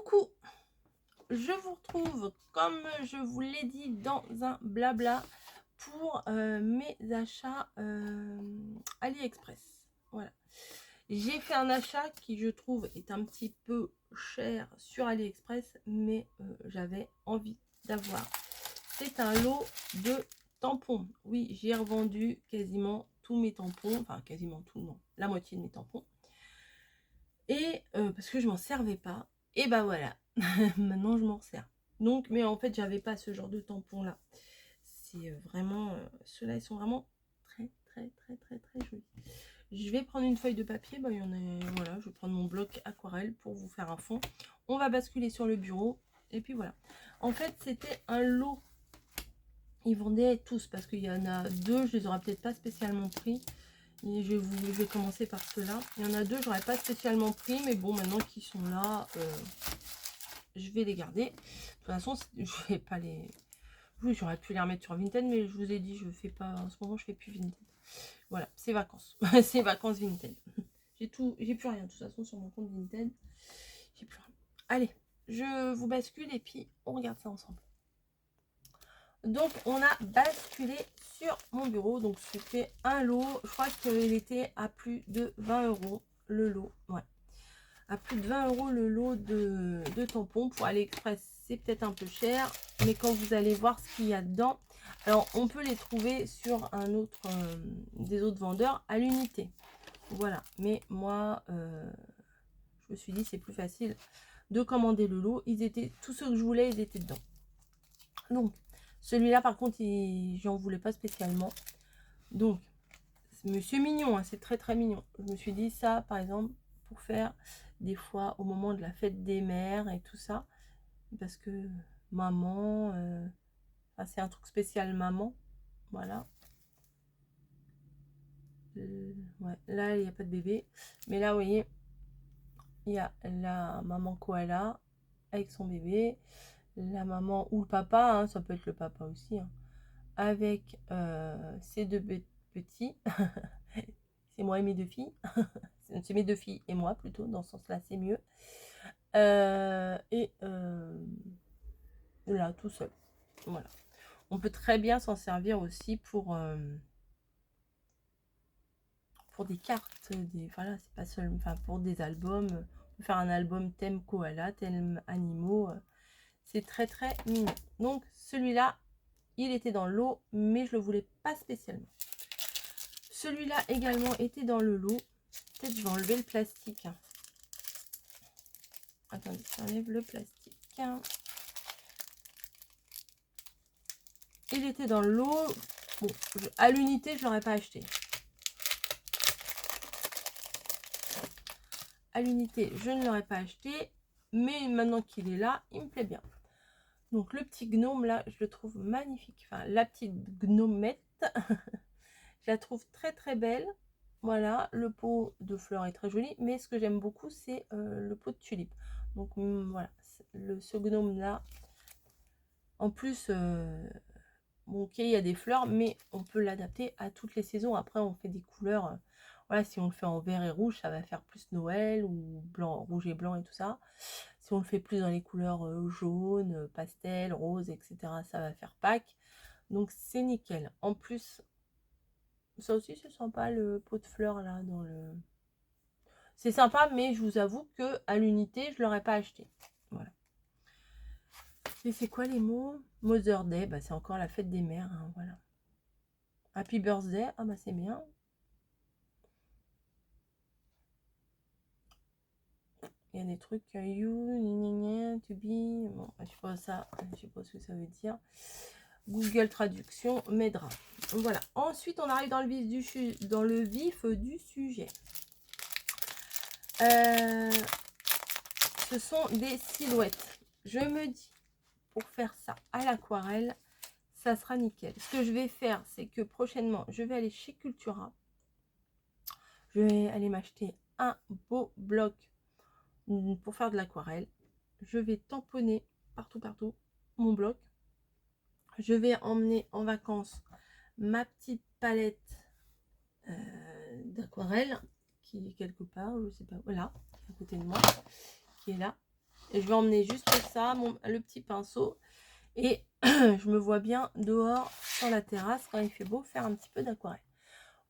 Coucou, je vous retrouve comme je vous l'ai dit dans un blabla pour mes achats AliExpress. Voilà, j'ai fait un achat qui je trouve est un petit peu cher sur AliExpress, mais j'avais envie d'avoir. C'est un lot de tampons. Oui, j'ai revendu quasiment tous mes tampons, enfin quasiment tout, non, la moitié de mes tampons. Et parce que je m'en servais pas. Et bah voilà, maintenant je m'en sers. Donc, mais en fait, j'avais pas ce genre de tampon là. C'est vraiment, ceux-là, ils sont vraiment très jolis. Je vais prendre une feuille de papier. Bah, il y en a, voilà, je vais prendre mon bloc aquarelle pour vous faire un fond. On va basculer sur le bureau. Et puis voilà. En fait, c'était un lot. Ils vendaient tous parce qu'il y en a deux, je les aurais peut-être pas spécialement pris. Et je vais commencer par ceux-là. Il y en a deux, j'aurais pas spécialement pris, mais bon, maintenant qu'ils sont là, je vais les garder. De toute façon, je vais pas les... Oui, j'aurais pu les remettre sur Vinted, mais je vous ai dit, je fais pas... En ce moment, je fais plus Vinted. Voilà, c'est vacances. C'est vacances Vinted. J'ai plus rien, de toute façon, sur mon compte Vinted. J'ai plus rien. Allez, je vous bascule et puis on regarde ça ensemble. Donc, on a basculé sur mon bureau. Donc, c'était un lot. Je crois qu'il était à plus de 20 € le lot. Ouais. À plus de 20 € le lot de tampons. Pour AliExpress, c'est peut-être un peu cher. Mais quand vous allez voir ce qu'il y a dedans, alors on peut les trouver sur un autre, des autres vendeurs à l'unité. Voilà. Mais moi, je me suis dit, c'est plus facile de commander le lot. Tous ceux que je voulais, ils étaient dedans. Donc, celui-là, par contre, j'en voulais pas spécialement. Donc, c'est mignon, hein, c'est très mignon. Je me suis dit ça, par exemple, pour faire des fois au moment de la fête des mères et tout ça. Parce que maman, c'est un truc spécial maman. Voilà. Ouais, là, il n'y a pas de bébé. Mais là, vous voyez, il y a la maman koala avec son bébé. La maman ou le papa, hein, ça peut être le papa aussi, hein, avec ces deux petits. C'est moi et mes deux filles. C'est mes deux filles et moi plutôt, dans ce sens-là, c'est mieux. Là, tout seul. Voilà. On peut très bien s'en servir aussi pour des cartes. Voilà, c'est pas seulement, enfin, pour des albums. On peut faire un album thème koala, thème animaux. C'est très mignon. Donc, celui-là, il était dans l'eau, mais je le voulais pas spécialement. Celui-là également était dans le lot. Peut-être je vais enlever le plastique. Attendez, j'enlève le plastique. Il était dans le lot. Bon, à l'unité, je l'aurais pas acheté. À l'unité, je ne l'aurais pas acheté. Mais maintenant qu'il est là, il me plaît bien. Donc, le petit gnome, là, je le trouve magnifique. Enfin, la petite gnomette. Je la trouve très belle. Voilà, le pot de fleurs est très joli. Mais ce que j'aime beaucoup, c'est le pot de tulipe. Donc, voilà, ce gnome-là. En plus, bon, ok, il y a des fleurs, mais on peut l'adapter à toutes les saisons. Après, on fait des couleurs. Voilà, si on le fait en vert et rouge, ça va faire plus Noël ou blanc, rouge et blanc et tout ça. Si on le fait plus dans les couleurs jaune, pastel, rose, etc., ça va faire Pâques. Donc, c'est nickel. En plus, ça aussi, c'est sympa, le pot de fleurs, là, dans le... C'est sympa, mais je vous avoue que à l'unité, je ne l'aurais pas acheté. Voilà. Et c'est quoi les mots? Mother Day, bah, c'est encore la fête des mères, hein, voilà. Happy birthday, ah bah c'est bien. Il y a des trucs, you, to be, bon, je sais pas ça, je sais pas ce que ça veut dire. Google Traduction m'aidera. Voilà. Ensuite, on arrive dans le vif du sujet. Ce sont des silhouettes. Je me dis, pour faire ça à l'aquarelle, ça sera nickel. Ce que je vais faire, c'est que prochainement, je vais aller chez Cultura. Je vais aller m'acheter un beau bloc pour faire de l'aquarelle. Je vais tamponner partout mon bloc. Je vais emmener en vacances ma petite palette d'aquarelle qui est quelque part, je sais pas, voilà, à côté de moi, qui est là. Et je vais emmener juste ça, le petit pinceau. Et je me vois bien dehors sur la terrasse quand il fait beau faire un petit peu d'aquarelle.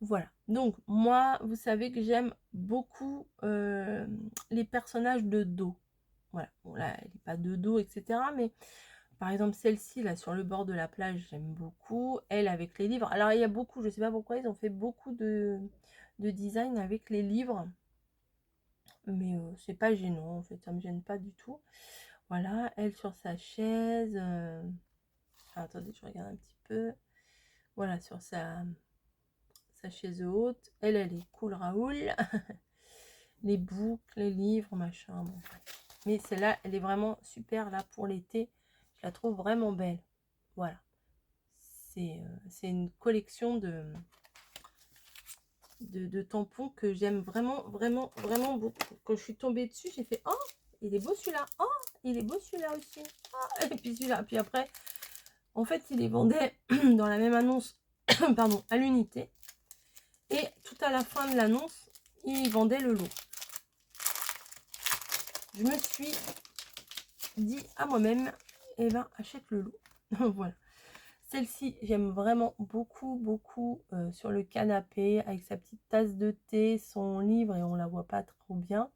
Voilà. Donc moi, vous savez que j'aime beaucoup les personnages de dos. Voilà. Bon là, elle n'est pas de dos, etc. Mais par exemple, celle-ci, là, sur le bord de la plage, j'aime beaucoup. Elle, avec les livres. Alors, il y a beaucoup, je sais pas pourquoi, ils ont fait beaucoup de design avec les livres. Mais c'est pas gênant, en fait, ça me gêne pas du tout. Voilà, elle sur sa chaise. Enfin, attendez, je regarde un petit peu. Voilà, sur sa chaise haute. Elle est cool Raoul. Les boucles, les livres, machin. Bon. Mais celle-là, elle est vraiment super là pour l'été. Je la trouve vraiment belle. Voilà. C'est une collection de tampons que j'aime vraiment, vraiment, vraiment beaucoup. Quand je suis tombée dessus, j'ai fait « Oh, il est beau celui-là. Oh, il est beau celui-là aussi. Oh. » Et puis celui-là. Puis après, en fait, il les vendait dans la même annonce pardon, à l'unité. Et tout à la fin de l'annonce, il vendait le lot. Je me suis dit à moi-même, eh ben, achète le lot. Voilà. Celle-ci, j'aime vraiment beaucoup, beaucoup sur le canapé avec sa petite tasse de thé, son livre et on la voit pas trop bien.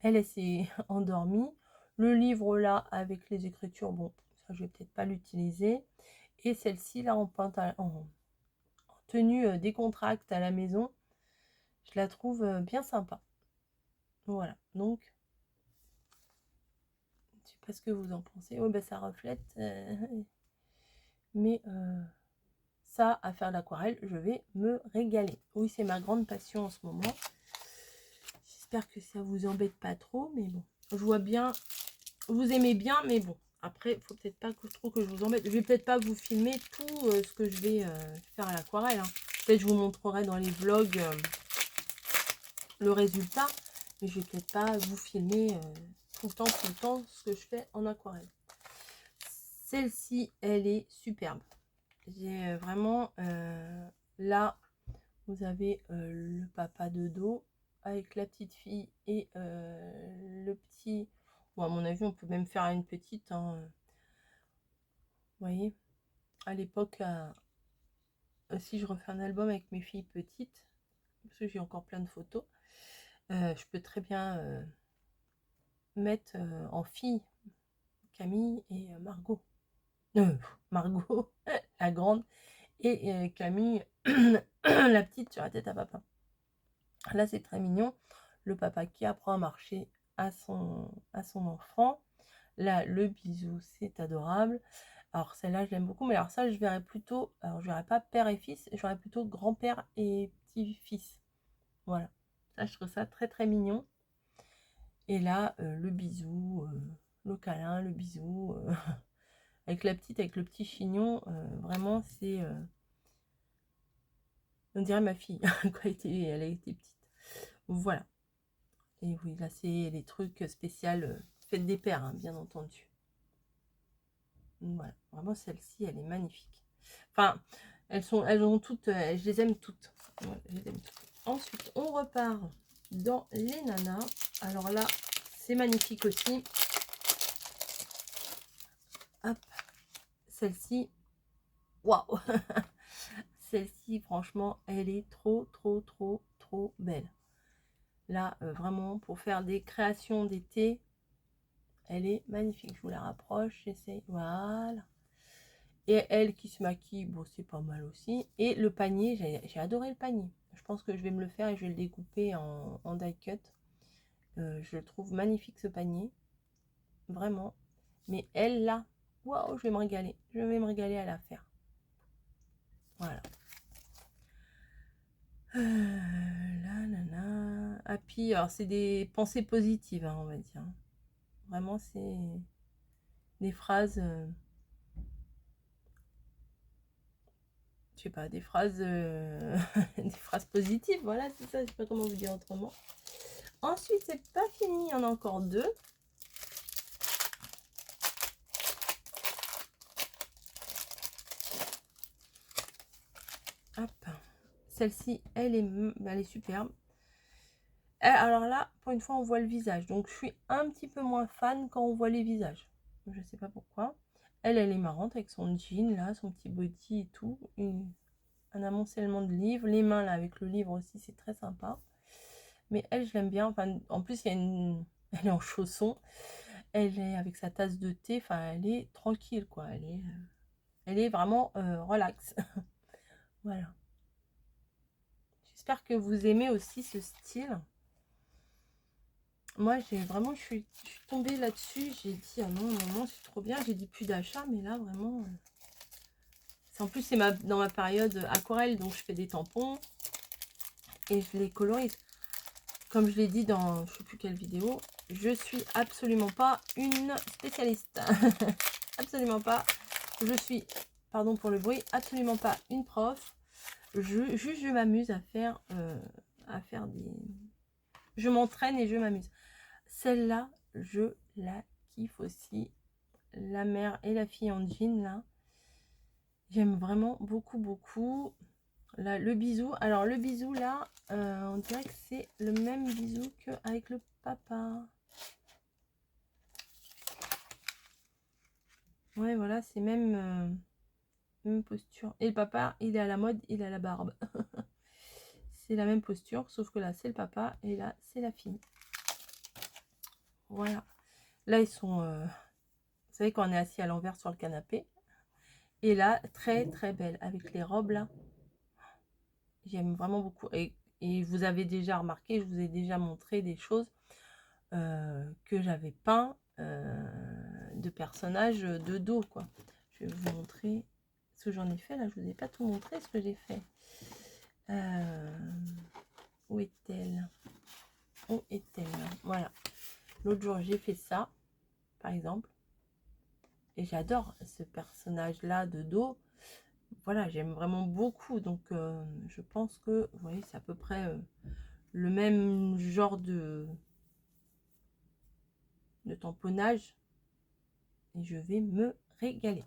Elle s'est endormie. Le livre là avec les écritures, bon, ça je vais peut-être pas l'utiliser. Et celle-ci là en tenue décontracte à la maison, je la trouve bien sympa. Voilà, donc je sais pas ce que vous en pensez. Oui, ben ça reflète, mais ça, à faire l'aquarelle, je vais me régaler. Oui, c'est ma grande passion en ce moment. J'espère que ça vous embête pas trop, mais bon, je vois bien, vous aimez bien, mais bon, après, il faut peut-être pas que trop que je vous embête. Je vais peut-être pas vous filmer tout ce que je vais faire à l'aquarelle. Hein. Peut-être je vous montrerai dans les vlogs le résultat, mais je vais peut-être pas vous filmer tout le temps ce que je fais en aquarelle. Celle-ci, elle est superbe. J'ai vraiment là, vous avez le papa de dos avec la petite fille et le petit. Bon, à mon avis, on peut même faire une petite. Hein. Vous voyez, à l'époque, si je refais un album avec mes filles petites, parce que j'ai encore plein de photos, je peux très bien mettre en fille Camille et Margot. Margot, la grande, et Camille, la petite sur la tête à papa. Là, c'est très mignon. Le papa qui apprend à marcher à son enfant. Là, le bisou, c'est adorable. Alors, celle-là, je l'aime beaucoup. Mais alors, ça, je verrais plutôt... Alors, je verrais pas père et fils. Je verrais plutôt grand-père et petit-fils. Voilà. Ça, je trouve ça très, très mignon. Et là, le bisou, le câlin, le bisou... avec la petite, avec le petit chignon. Vraiment, c'est... on dirait ma fille quand elle a été petite. Voilà. Et oui, là, c'est les trucs spéciaux, faites des pères, hein, bien entendu. Voilà, vraiment, celle-ci, elle est magnifique. Enfin, elles ont toutes, je les aime toutes. Ouais, je les aime toutes. Ensuite, on repart dans les nanas. Alors là, c'est magnifique aussi. Hop, celle-ci, waouh. Celle-ci, franchement, elle est trop, trop, trop, trop belle. Là, vraiment, pour faire des créations d'été, elle est magnifique. Je vous la rapproche, j'essaie. Voilà. Et elle qui se maquille, bon, c'est pas mal aussi. Et le panier, j'ai adoré le panier. Je pense que je vais me le faire et je vais le découper en die cut. Je le trouve magnifique ce panier. Vraiment. Mais elle, là, waouh, je vais me régaler. Je vais me régaler à la faire. Voilà. Là, là, là. Ah, puis, alors, c'est des pensées positives, hein, on va dire. Vraiment, c'est des phrases... je sais pas, des phrases des phrases positives, voilà, c'est ça, je sais pas comment vous dire autrement. Ensuite, c'est pas fini, il y en a encore deux. Hop, celle-ci, elle est superbe. Alors là, pour une fois, on voit le visage. Donc, je suis un petit peu moins fan quand on voit les visages. Je sais pas pourquoi. Elle est marrante avec son jean, là, son petit body et tout. Un amoncellement de livres. Les mains, là, avec le livre aussi, c'est très sympa. Mais elle, je l'aime bien. Enfin, en plus, il y a elle est en chaussons. Elle est avec sa tasse de thé. Enfin, elle est tranquille, quoi. Elle est vraiment relax. Voilà. J'espère que vous aimez aussi ce style. Moi, je suis tombée là-dessus. J'ai dit, ah non, non, c'est trop bien. J'ai dit plus d'achat, mais là, vraiment... En plus, c'est dans ma période aquarelle, donc je fais des tampons. Et je les colorise. Comme je l'ai dit dans je ne sais plus quelle vidéo, je suis absolument pas une spécialiste. Absolument pas. Je suis, pardon pour le bruit, absolument pas une prof. Juste, je m'amuse à faire des... Je m'entraîne et je m'amuse. Celle-là, je la kiffe aussi. La mère et la fille en jean, là. J'aime vraiment beaucoup, beaucoup. Là, le bisou. Alors, le bisou, là, on dirait que c'est le même bisou qu'avec le papa. Ouais, voilà, c'est même posture. Et le papa, il est à la mode, il a la barbe. C'est la même posture, sauf que là, c'est le papa et là, c'est la fille. Voilà. Là, ils sont... vous savez, quand on est assis à l'envers sur le canapé. Et là, très, très belle. Avec les robes, là. J'aime vraiment beaucoup. Et vous avez déjà remarqué, je vous ai déjà montré des choses que j'avais peint de personnages de dos, quoi. Je vais vous montrer ce que j'en ai fait. Là, je vous ai pas tout montré ce que j'ai fait. Où est-elle? Où est-elle? Voilà. L'autre jour, j'ai fait ça, par exemple. Et j'adore ce personnage-là de dos. Voilà, j'aime vraiment beaucoup. Donc, je pense que, vous voyez, c'est à peu près le même genre de tamponnage. Et je vais me régaler.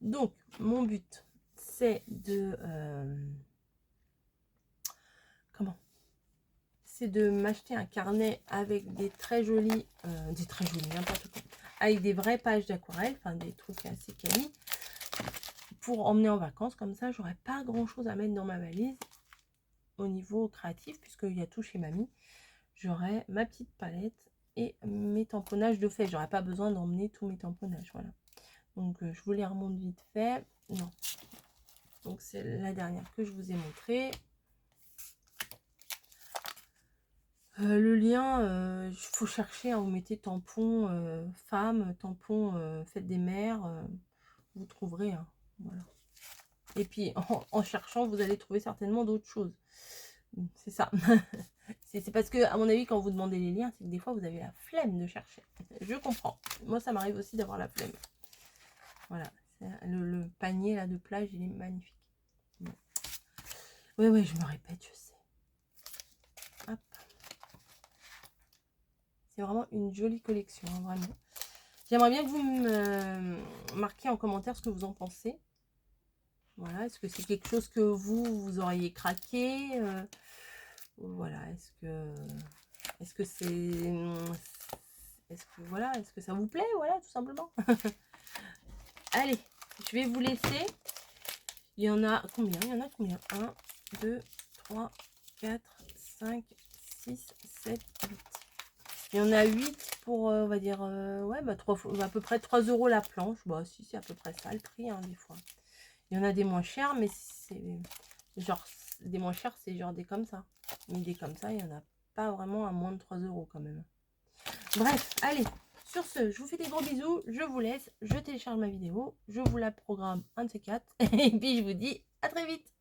Donc, mon but, c'est de... c'est de m'acheter un carnet avec des très jolis... n'importe quoi. Avec des vraies pages d'aquarelle, enfin des trucs assez quali. Pour emmener en vacances, comme ça, j'aurais pas grand-chose à mettre dans ma valise. Au niveau créatif, puisqu'il y a tout chez mamie. J'aurai ma petite palette et mes tamponnages de fait. J'aurais pas besoin d'emmener tous mes tamponnages, voilà. Donc, je vous les remonte vite fait. Non. Donc, c'est la dernière que je vous ai montrée. Le lien, il faut chercher, hein, vous mettez tampon femme, tampon fête des mères. Vous trouverez. Hein, voilà. Et puis, en cherchant, vous allez trouver certainement d'autres choses. C'est ça. C'est parce que, à mon avis, quand vous demandez les liens, c'est que des fois, vous avez la flemme de chercher. Je comprends. Moi, ça m'arrive aussi d'avoir la flemme. Voilà. Le panier là de plage, il est magnifique. Oui, oui, je me répète, je sais. Hop. C'est vraiment une jolie collection, hein, vraiment. J'aimerais bien que vous me marquiez en commentaire ce que vous en pensez. Voilà, est-ce que c'est quelque chose que vous auriez craqué voilà, est-ce que ça vous plaît, voilà, tout simplement. Allez, je vais vous laisser. Il y en a combien? 1, 2, 3, 4, 5, 6, 7, 8. Il y en a 8 pour, on va dire, ouais, bah, à peu près 3 € la planche. Bah, si, c'est à peu près ça le prix, hein, des fois. Il y en a des moins chers, mais c'est genre, des moins chers, c'est genre des comme ça. Mais des comme ça, il n'y en a pas vraiment à moins de 3 € quand même. Bref, allez, sur ce, je vous fais des gros bisous, je vous laisse, je télécharge ma vidéo, je vous la programme un de ces quatre, et puis je vous dis à très vite.